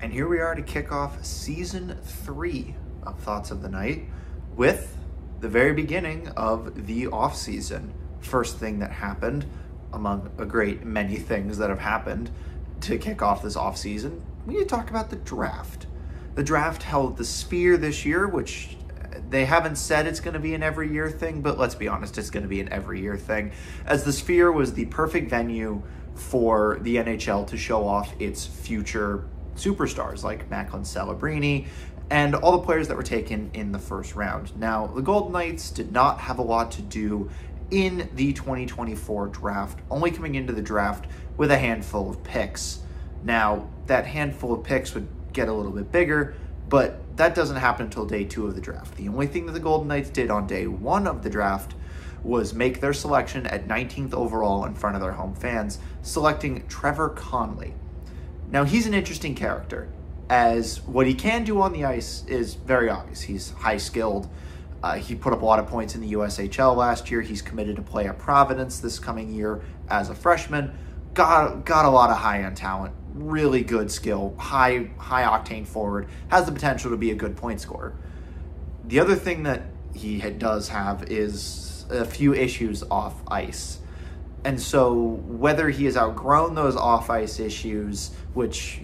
And here we are to kick off season 3 of Thoughts of the Night with the very beginning of the off season. First thing that happened, among a great many things that have happened to kick off this off season, we need to talk about the draft. The draft held at the Sphere this year, which they haven't said it's going to be an every year thing, but let's be honest, it's going to be an every year thing, as the Sphere was the perfect venue for the NHL to show off its future superstars like Macklin Celebrini and all the players that were taken in the first round. Now, the Golden Knights did not have a lot to do in the 2024 draft, only coming into the draft with a handful of picks. Now, that handful of picks would get a little bit bigger, but that doesn't happen until day 2 of the draft. The only thing that the Golden Knights did on day 1 of the draft was make their selection at 19th overall in front of their home fans, selecting Trevor Connolly. Now, he's an interesting character, as what he can do on the ice is very obvious. He's high-skilled. He put up a lot of points in the USHL last year. He's committed to play at Providence this coming year as a freshman. Got a lot of high-end talent, really good skill, high-octane forward, has the potential to be a good point scorer. The other thing that he does have is a few issues off ice. And so whether he has outgrown those off-ice issues, which,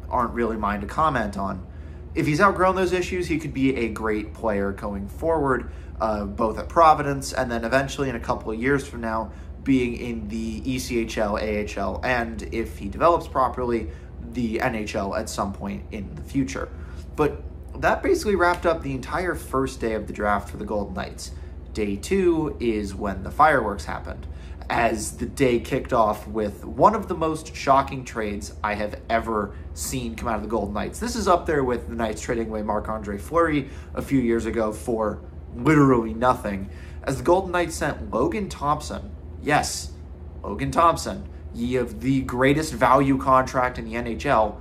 aren't really mine to comment on, if he's outgrown those issues, he could be a great player going forward, both at Providence and then eventually in a couple of years from now, being in the ECHL, AHL, and if he develops properly, the NHL at some point in the future. But that basically wrapped up the entire first day of the draft for the Golden Knights. Day 2 is when the fireworks happened, as the day kicked off with one of the most shocking trades I have ever seen come out of the Golden Knights. This is up there with the Knights trading away Marc-Andre Fleury a few years ago for literally nothing, as the Golden Knights sent Logan Thompson, yes, Logan Thompson, ye of the greatest value contract in the NHL,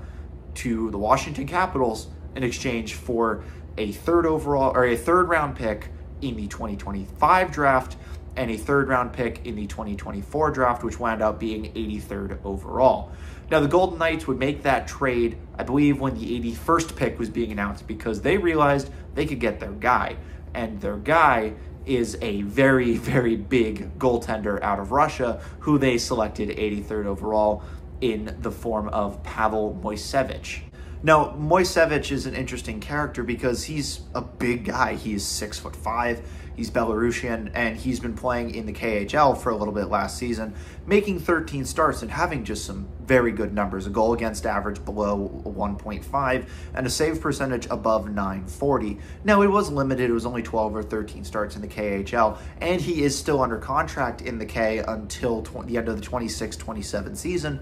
to the Washington Capitals in exchange for a third round pick in the 2025 draft and a third round pick in the 2024 draft, which wound up being 83rd overall. Now, the Golden Knights would make that trade, I believe, when the 81st pick was being announced, because they realized they could get their guy. And their guy is a very, very big goaltender out of Russia, who they selected 83rd overall in the form of Pavel Moisevich. Now, Moisevich is an interesting character because he's a big guy. He's 6'5", he's Belarusian, and he's been playing in the KHL for a little bit last season, making 13 starts and having just some very good numbers. A goal against average below 1.5 and a save percentage above .940. Now, it was limited. It was only 12 or 13 starts in the KHL, and he is still under contract in the K until the end of the 26-27 season,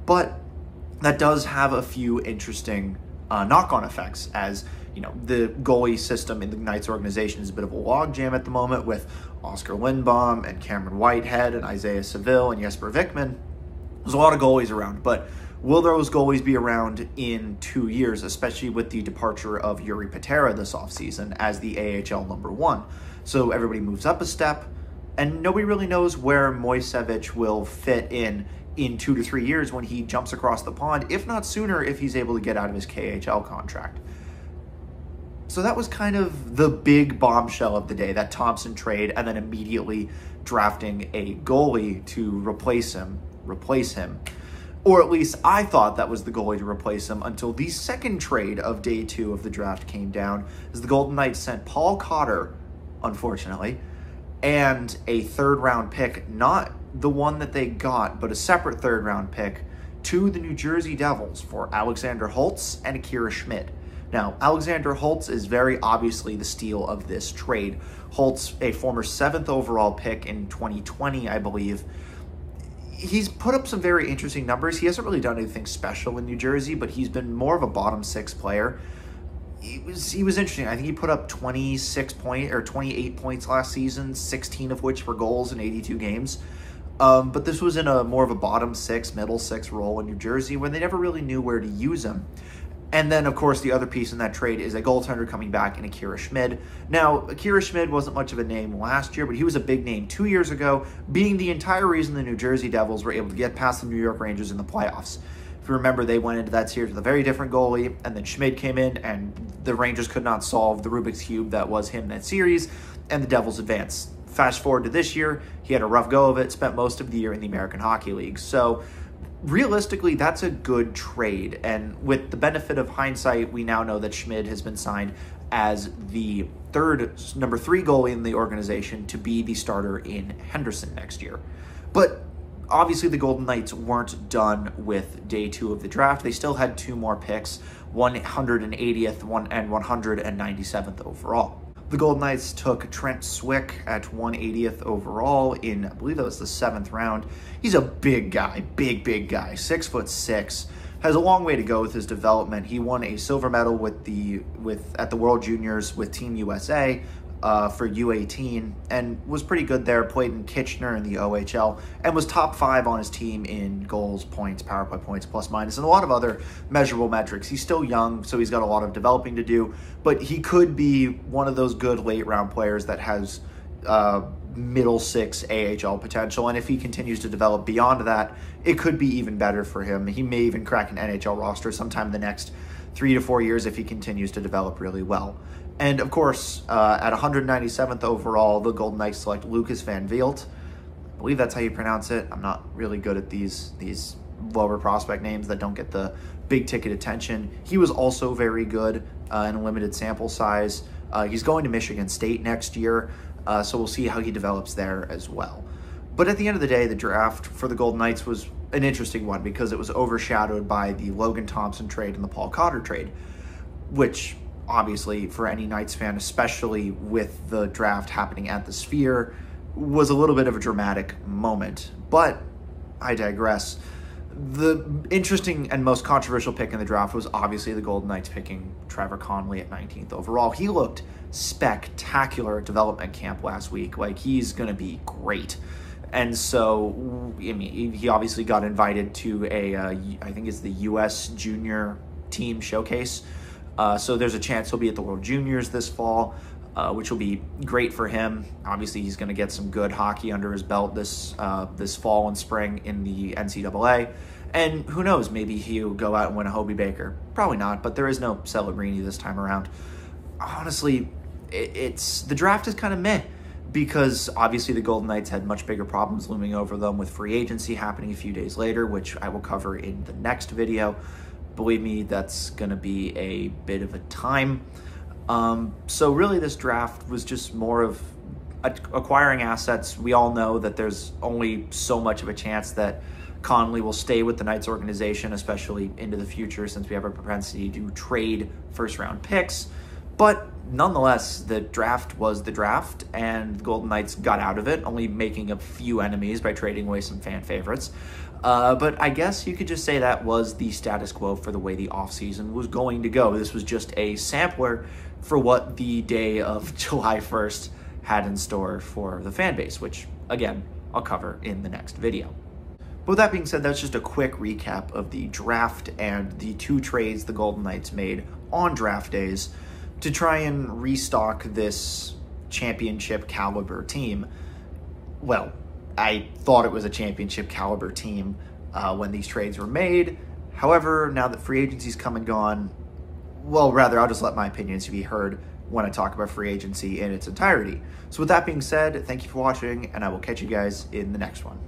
but that does have a few interesting knock-on effects, as the goalie system in the Knights organization is a bit of a logjam at the moment, with Oscar Lindbaum and Cameron Whitehead and Isaiah Seville and Jesper Wickman. There's a lot of goalies around, but will those goalies be around in 2 years, especially with the departure of Yuri Patera this offseason as the AHL #1? So everybody moves up a step, and nobody really knows where Moisevich will fit in 2 to 3 years when he jumps across the pond, if not sooner, if he's able to get out of his KHL contract. So that was kind of the big bombshell of the day, that Thompson trade, and then immediately drafting a goalie to replace him. Or at least I thought that was the goalie to replace him, until the second trade of day 2 of the draft came down, as the Golden Knights sent Paul Cotter, unfortunately, and a third-round pick, not the one that they got, but a separate third-round pick, to the New Jersey Devils for Alexander Holtz and Akira Schmid. Now, Alexander Holtz is very obviously the steal of this trade. Holtz, a former 7th overall pick in 2020, I believe. He's put up some very interesting numbers. He hasn't really done anything special in New Jersey, but he's been more of a bottom 6 player. He was interesting. I think he put up 28 points last season, 16 of which were goals in 82 games. But this was in a more of a bottom 6, middle 6 role in New Jersey, when they never really knew where to use him. And then, of course, the other piece in that trade is a goaltender coming back in Akira Schmid. Now, Akira Schmid wasn't much of a name last year, but he was a big name 2 years ago, being the entire reason the New Jersey Devils were able to get past the New York Rangers in the playoffs. If you remember, they went into that series with a very different goalie, and then Schmid came in, and the Rangers could not solve the Rubik's Cube that was him that series, and the Devils advanced. Fast forward to this year, he had a rough go of it, spent most of the year in the American Hockey League. So realistically, that's a good trade. And with the benefit of hindsight, we now know that Schmid has been signed as the number 3 goalie in the organization to be the starter in Henderson next year. But obviously the Golden Knights weren't done with day 2 of the draft. They still had 2 more picks, 180th and 197th overall. The Golden Knights took Trent Swick at 180th overall in, I believe that was the 7th round. He's a big guy, big guy, 6'6", has a long way to go with his development. He won a silver medal at the World Juniors with Team USA for U18 and was pretty good there, played in Kitchener in the OHL, and was top 5 on his team in goals, points, power play points, plus minus, and a lot of other measurable metrics. He's still young, so he's got a lot of developing to do, but he could be one of those good late round players that has middle 6 AHL potential, and if he continues to develop beyond that, it could be even better for him. He may even crack an NHL roster sometime in the next 3 to 4 years if he continues to develop really well. And of course, at 197th overall, the Golden Knights select Lucas Van Veelt. I believe that's how you pronounce it. I'm not really good at these lower prospect names that don't get the big ticket attention. He was also very good in a limited sample size. He's going to Michigan State next year, so we'll see how he develops there as well. But at the end of the day, the draft for the Golden Knights was an interesting one because it was overshadowed by the Logan Thompson trade and the Paul Cotter trade, which obviously for any Knights fan, especially with the draft happening at the Sphere, was a little bit of a dramatic moment. But I digress. The interesting and most controversial pick in the draft was obviously the Golden Knights picking Trevor Connolly at 19th overall. He looked spectacular at development camp last week. Like, he's going to be great. And so, I mean, he obviously got invited to I think it's the U.S. Junior Team Showcase. So there's a chance he'll be at the World Juniors this fall, which will be great for him. Obviously, he's going to get some good hockey under his belt this fall and spring in the NCAA. And who knows, maybe he'll go out and win a Hobey Baker. Probably not, but there is no Celebrini this time around. Honestly, the draft is kind of meh, because obviously the Golden Knights had much bigger problems looming over them with free agency happening a few days later, which I will cover in the next video. Believe me, that's going to be a bit of a time. So really this draft was just more of acquiring assets. We all know that there's only so much of a chance that Connolly will stay with the Knights organization, especially into the future, since we have a propensity to trade first-round picks. But nonetheless, the draft was the draft, and the Golden Knights got out of it, only making a few enemies by trading away some fan favorites. But I guess you could just say that was the status quo for the way the offseason was going to go. This was just a sampler for what the day of July 1st had in store for the fan base, which, again, I'll cover in the next video. But with that being said, that's just a quick recap of the draft and the 2 trades the Golden Knights made on draft days to try and restock this championship caliber team. Well, I thought it was a championship caliber team when these trades were made. However, now that free agency's come and gone, well, rather, I'll just let my opinions be heard when I talk about free agency in its entirety. So with that being said, thank you for watching, and I will catch you guys in the next one.